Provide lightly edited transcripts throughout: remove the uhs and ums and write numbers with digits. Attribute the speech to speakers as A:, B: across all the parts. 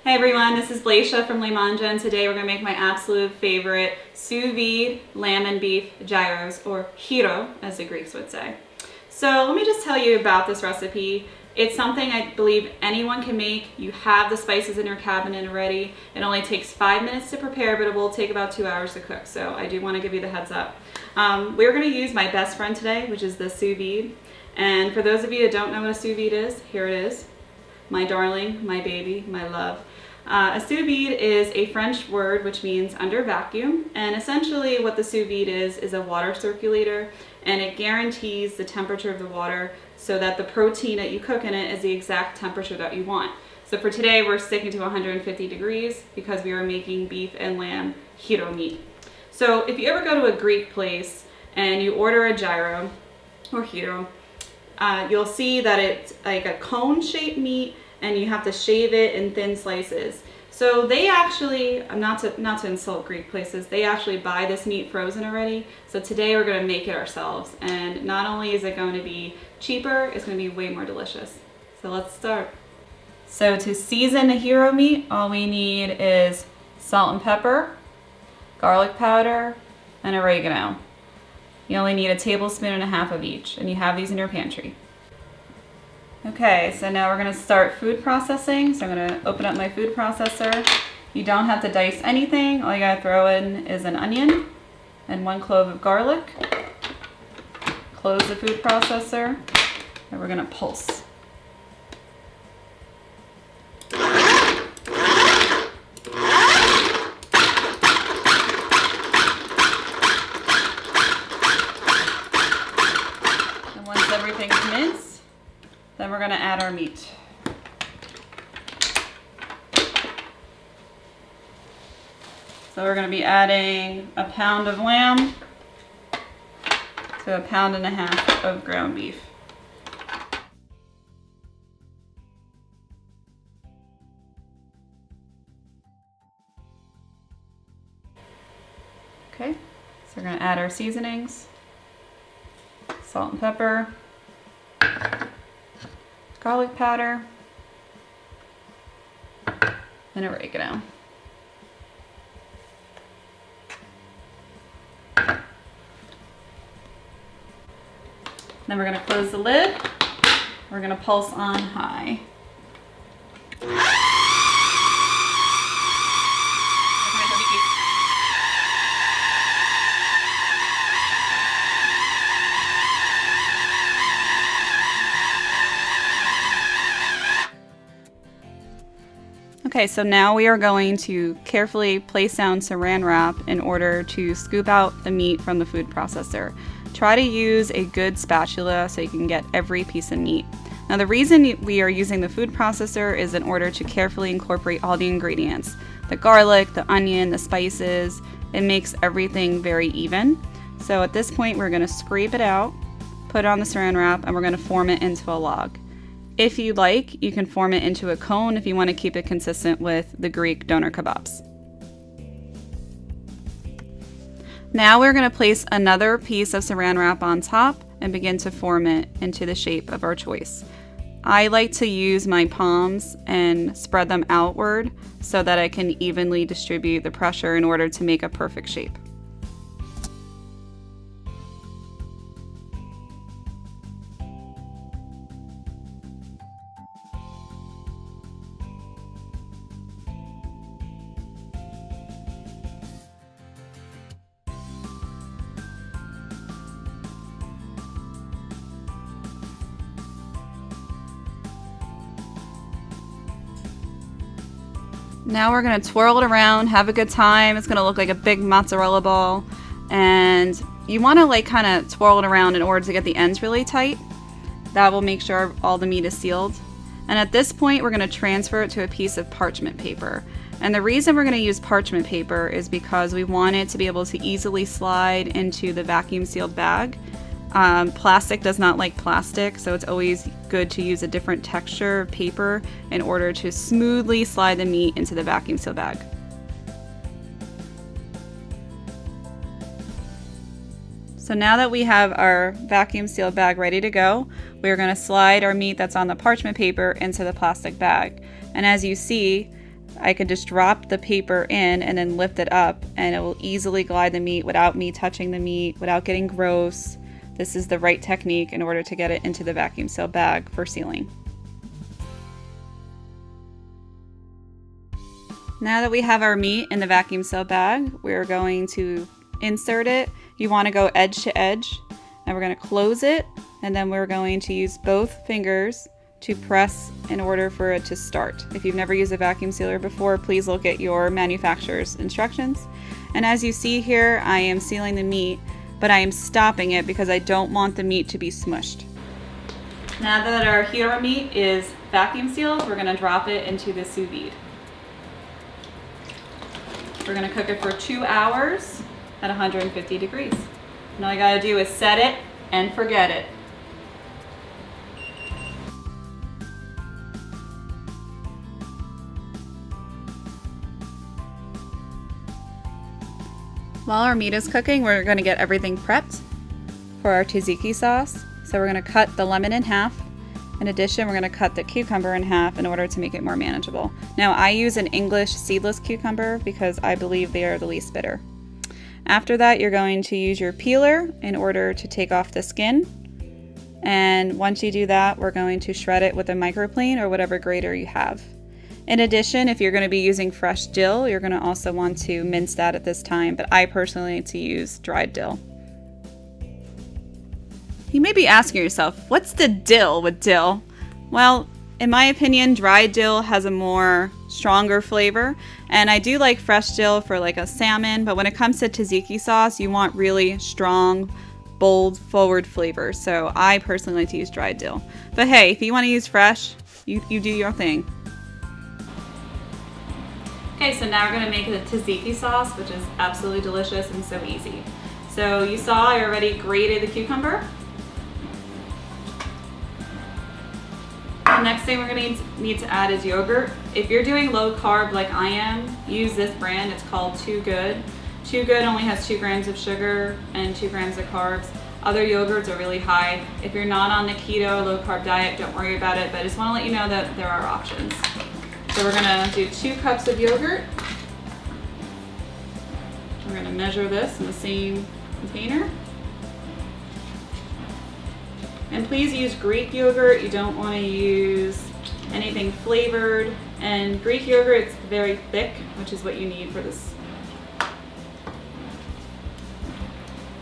A: Hey everyone, this is Blaisha from Lamb and today we're going to make my absolute favorite sous vide lamb and beef gyros, or gyro as the Greeks would say. So let me just tell you about this recipe. It's something I believe anyone can make. You have the spices in your cabinet already. It only takes 5 minutes to prepare, but it will take about 2 hours to cook. So I do want to give you the heads up. We're going to use my best friend today, which is the sous vide. And for those of you that don't know what a sous vide is, here it is. My darling, my baby, my love. A sous vide is a French word which means under vacuum, and essentially what the sous vide is a water circulator, and it guarantees the temperature of the water so that the protein that you cook in it is the exact temperature that you want. So for today we're sticking to 150 degrees because we are making beef and lamb gyro meat. So if you ever go to a Greek place and you order a gyro or gyro, you'll see that it's like a cone-shaped meat and you have to shave it in thin slices. So they actually, not to insult Greek places, they actually buy this meat frozen already. So today we're going to make it ourselves, and not only is it going to be cheaper, it's going to be way more delicious. So let's start. So to season the gyro meat, all we need is salt and pepper, garlic powder, and oregano. You only need 1.5 tablespoons of each, and you have these in your pantry. Okay, so now we're going to start food processing. So I'm going to open up my food processor. You don't have to dice anything. All you got to throw in is an onion and 1 clove of garlic. Close the food processor, and we're going to pulse. And once everything's minced, then we're going to add our meat. So we're going to be adding 1 pound of lamb to 1.5 pounds of ground beef. Okay, so we're going to add our seasonings, salt and pepper, garlic powder, and oregano. Then we're going to close the lid. We're going to pulse on high. Okay, so now we are going to carefully place down saran wrap in order to scoop out the meat from the food processor. Try to use a good spatula so you can get every piece of meat. Now the reason we are using the food processor is in order to carefully incorporate all the ingredients. The garlic, the onion, the spices, it makes everything very even. So at this point we're going to scrape it out, put it on the saran wrap, and we're going to form it into a log. If you like, you can form it into a cone if you want to keep it consistent with the Greek doner kebabs. Now we're going to place another piece of saran wrap on top and begin to form it into the shape of our choice. I like to use my palms and spread them outward so that I can evenly distribute the pressure in order to make a perfect shape. Now we're going to twirl it around, have a good time. It's going to look like a big mozzarella ball, and you want to like kind of twirl it around in order to get the ends really tight. That will make sure all the meat is sealed. And at this point we're going to transfer it to a piece of parchment paper. And the reason we're going to use parchment paper is because we want it to be able to easily slide into the vacuum sealed bag. Plastic does not like plastic, so it's always good to use a different texture of paper in order to smoothly slide the meat into the vacuum seal bag. So now that we have our vacuum sealed bag ready to go, we're going to slide our meat that's on the parchment paper into the plastic bag. And as you see, I could just drop the paper in and then lift it up, and it will easily glide the meat without me touching the meat, without getting gross. This is the right technique in order to get it into the vacuum seal bag for sealing. Now that we have our meat in the vacuum seal bag, we're going to insert it. You want to go edge to edge, and we're going to close it, and then we're going to use both fingers to press in order for it to start. If you've never used a vacuum sealer before, please look at your manufacturer's instructions. And as you see here, I am sealing the meat, but I am stopping it because I don't want the meat to be smushed. Now that our gyro meat is vacuum sealed, we're going to drop it into the sous vide. We're going to cook it for 2 hours at 150 degrees. And all you got to do is set it and forget it. While our meat is cooking, we're going to get everything prepped for our tzatziki sauce. So we're going to cut the lemon in half. In addition, we're going to cut the cucumber in half in order to make it more manageable. Now, I use an English seedless cucumber because I believe they are the least bitter. After that, you're going to use your peeler in order to take off the skin. And once you do that, we're going to shred it with a microplane or whatever grater you have. In addition, if you're going to be using fresh dill, you're going to also want to mince that at this time, but I personally like to use dried dill. You may be asking yourself, what's the dill with dill? Well, in my opinion, dried dill has a more stronger flavor, and I do like fresh dill for like a salmon, but when it comes to tzatziki sauce, you want really strong, bold, forward flavors. So I personally like to use dried dill. But hey, if you want to use fresh, you do your thing. Okay, so now we're going to make the tzatziki sauce, which is absolutely delicious and so easy. So you saw I already grated the cucumber. The next thing we're going to need to add is yogurt. If you're doing low carb like I am, use this brand. It's called Too Good. Too Good only has 2 grams of sugar and 2 grams of carbs. Other yogurts are really high. If you're not on the keto, low carb diet, don't worry about it, but I just want to let you know that there are options. So we're going to do 2 cups of yogurt. We're going to measure this in the same container. And please use Greek yogurt. You don't want to use anything flavored. And Greek yogurt is very thick, which is what you need for this.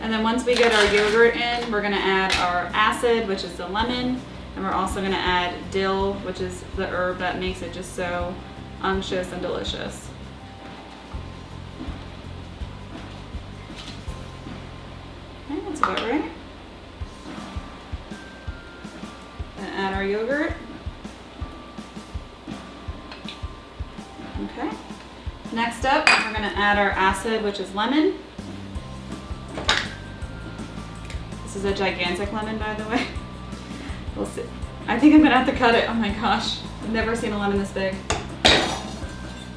A: And then once we get our yogurt in, we're going to add our acid, which is the lemon. And we're also going to add dill, which is the herb that makes it just so unctuous and delicious. Okay, that's about right. And add our yogurt. Okay. Next up, we're going to add our acid, which is lemon. This is a gigantic lemon, by the way. We'll see. I think I'm gonna have to cut it. Oh my gosh. I've never seen a lemon this big.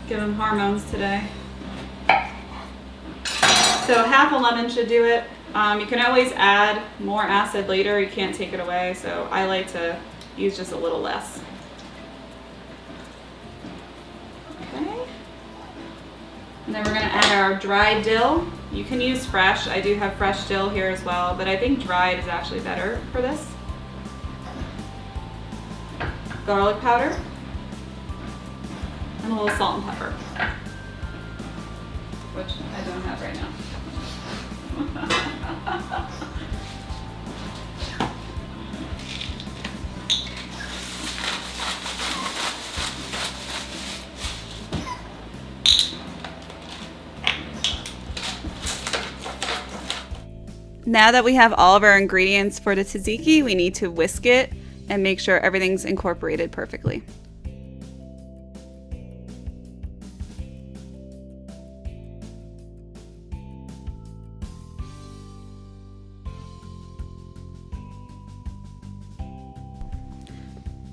A: Give them hormones today. So half a lemon should do it. You can always add more acid later. You can't take it away. So I like to use just a little less. Okay. And then we're gonna add our dried dill. You can use fresh. I do have fresh dill here as well, but I think dried is actually better for this. Garlic powder, and a little salt and pepper, which I don't have right now. Now that we have all of our ingredients for the tzatziki, we need to whisk it and make sure everything's incorporated perfectly.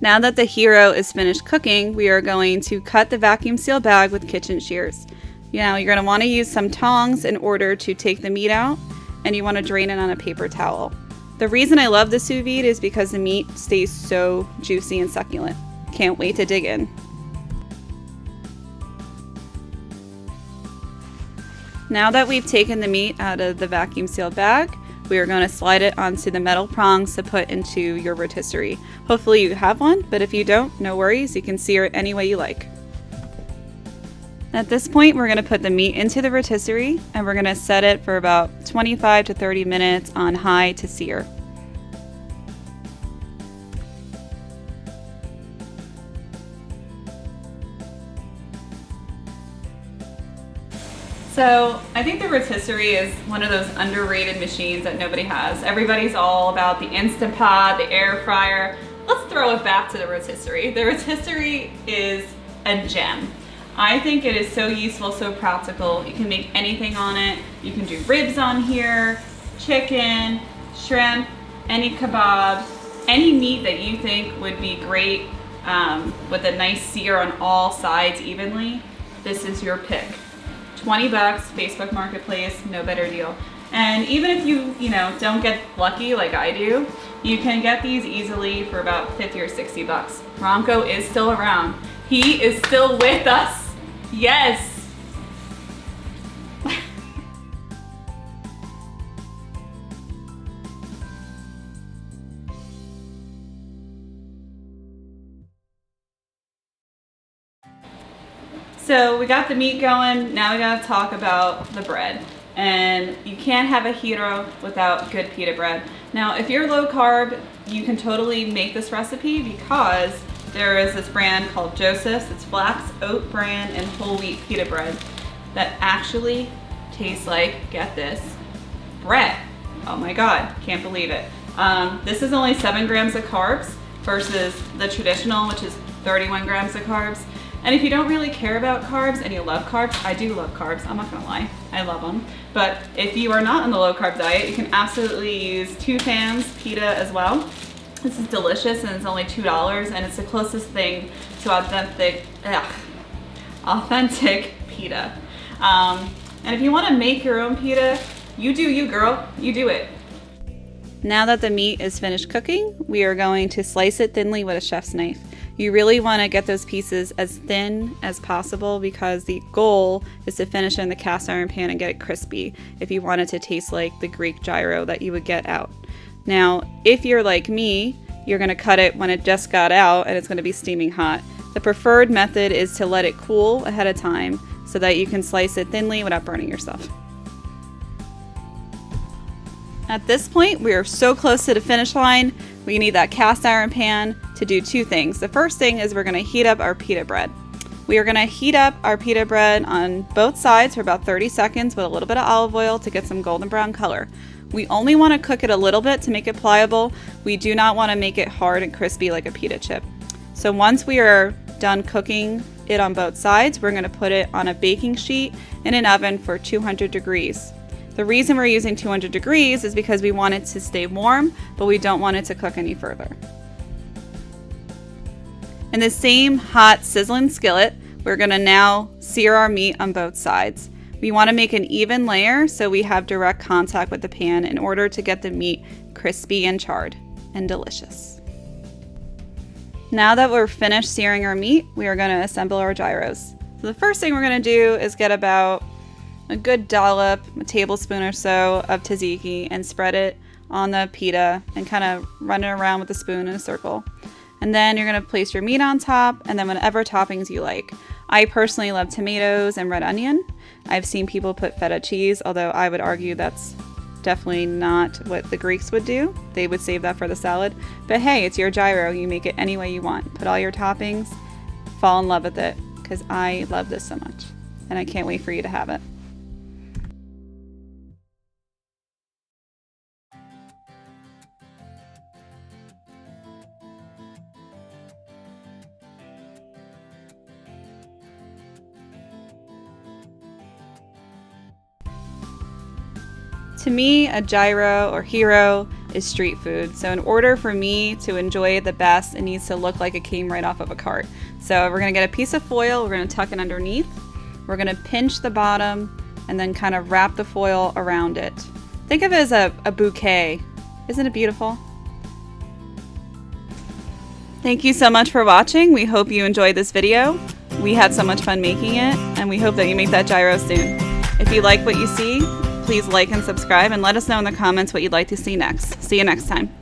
A: Now that the gyro is finished cooking, we are going to cut the vacuum seal bag with kitchen shears. Now you're going to want to use some tongs in order to take the meat out, and you want to drain it on a paper towel. The reason I love the sous vide is because the meat stays so juicy and succulent. Can't wait to dig in. Now that we've taken the meat out of the vacuum sealed bag, we are going to slide it onto the metal prongs to put into your rotisserie. Hopefully you have one, but if you don't, no worries, you can sear it any way you like. At this point, we're going to put the meat into the rotisserie and we're going to set it for about 25 to 30 minutes on high to sear. So I think the rotisserie is one of those underrated machines that nobody has. Everybody's all about the Instant Pot, the air fryer. Let's throw it back to the rotisserie. The rotisserie is a gem. I think it is so useful, so practical. You can make anything on it. You can do ribs on here, chicken, shrimp, any kebab, any meat that you think would be great with a nice sear on all sides evenly. This is your pick. 20 bucks, Facebook Marketplace, no better deal. And even if you don't get lucky like I do, you can get these easily for about 50 or 60 bucks. Ronco is still around. He is still with us. Yes. So we got the meat going, now we gotta talk about the bread. And you can't have a gyro without good pita bread. Now, if you're low carb, you can totally make this recipe because there is this brand called Joseph's. It's flax, oat bran, and whole wheat pita bread that actually tastes like, get this, bread. Oh my God, can't believe it. This is only 7 grams of carbs versus the traditional, which is 31 grams of carbs. And if you don't really care about carbs and you love carbs, I do love carbs, I'm not gonna lie, I love them. But if you are not on the low carb diet, you can absolutely use 2 pans pita as well. This is delicious and it's only $2 and it's the closest thing to authentic pita. And if you wanna make your own pita, you do you, girl, you do it. Now that the meat is finished cooking, we are going to slice it thinly with a chef's knife. You really want to get those pieces as thin as possible because the goal is to finish it in the cast iron pan and get it crispy if you want it to taste like the Greek gyro that you would get out. Now, if you're like me, you're going to cut it when it just got out and it's going to be steaming hot. The preferred method is to let it cool ahead of time so that you can slice it thinly without burning yourself. At this point, we are so close to the finish line. We need that cast iron pan to do 2 things. The first thing is we're going to heat up our pita bread. We are going to heat up our pita bread on both sides for about 30 seconds with a little bit of olive oil to get some golden brown color. We only want to cook it a little bit to make it pliable. We do not want to make it hard and crispy like a pita chip. So once we are done cooking it on both sides, we're going to put it on a baking sheet in an oven for 200 degrees. The reason we're using 200 degrees is because we want it to stay warm, but we don't want it to cook any further. In the same hot sizzling skillet, we're gonna now sear our meat on both sides. We wanna make an even layer so we have direct contact with the pan in order to get the meat crispy and charred and delicious. Now that we're finished searing our meat, we are gonna assemble our gyros. So the first thing we're gonna do is get about a good dollop, a tablespoon or so of tzatziki and spread it on the pita and kind of run it around with a spoon in a circle. And then you're going to place your meat on top and then whatever toppings you like. I personally love tomatoes and red onion. I've seen people put feta cheese, although I would argue that's definitely not what the Greeks would do. They would save that for the salad. But hey, it's your gyro. You make it any way you want. Put all your toppings, fall in love with it because I love this so much and I can't wait for you to have it. To me, a gyro or gyro is street food. So in order for me to enjoy it the best, it needs to look like it came right off of a cart. So we're gonna get a piece of foil, we're gonna tuck it underneath, we're gonna pinch the bottom, and then kind of wrap the foil around it. Think of it as a bouquet. Isn't it beautiful? Thank you so much for watching. We hope you enjoyed this video. We had so much fun making it, and we hope that you make that gyro soon. If you like what you see, please like and subscribe and let us know in the comments what you'd like to see next. See you next time.